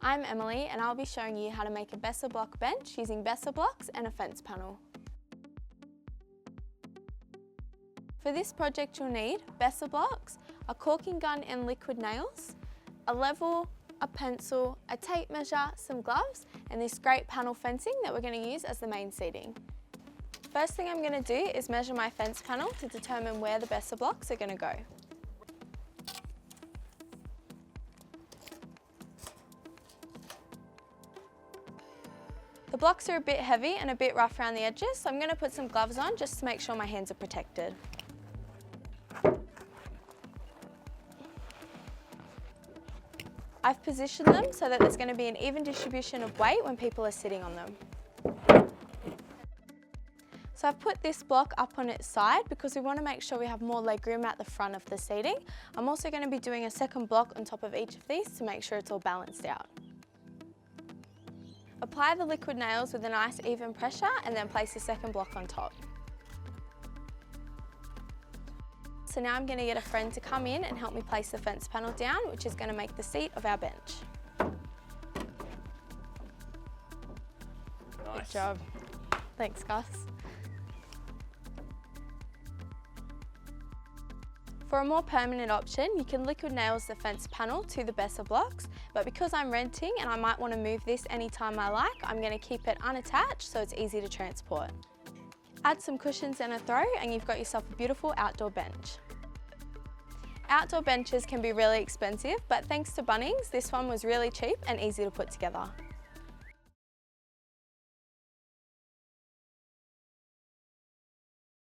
I'm Emily and I'll be showing you how to make a Besser block bench using Besser blocks and a fence panel. For this project you'll need Besser blocks, a caulking gun and liquid nails, a level, a pencil, a tape measure, some gloves and this great panel fencing that we're going to use as the main seating. First thing I'm going to do is measure my fence panel to determine where the Besser blocks are going to go. The blocks are a bit heavy and a bit rough around the edges, so I'm going to put some gloves on just to make sure my hands are protected. I've positioned them so that there's going to be an even distribution of weight when people are sitting on them. So I've put this block up on its side because we want to make sure we have more leg room at the front of the seating. I'm also going to be doing a second block on top of each of these to make sure it's all balanced out. Apply the liquid nails with a nice even pressure and then place the second block on top. So now I'm going to get a friend to come in and help me place the fence panel down, which is going to make the seat of our bench. Nice. Good job. Thanks, Gus. For a more permanent option, you can liquid nails the fence panel to the Besser blocks, but because I'm renting and I might want to move this anytime I like, I'm going to keep it unattached so it's easy to transport. Add some cushions and a throw and you've got yourself a beautiful outdoor bench. Outdoor benches can be really expensive, but thanks to Bunnings, this one was really cheap and easy to put together.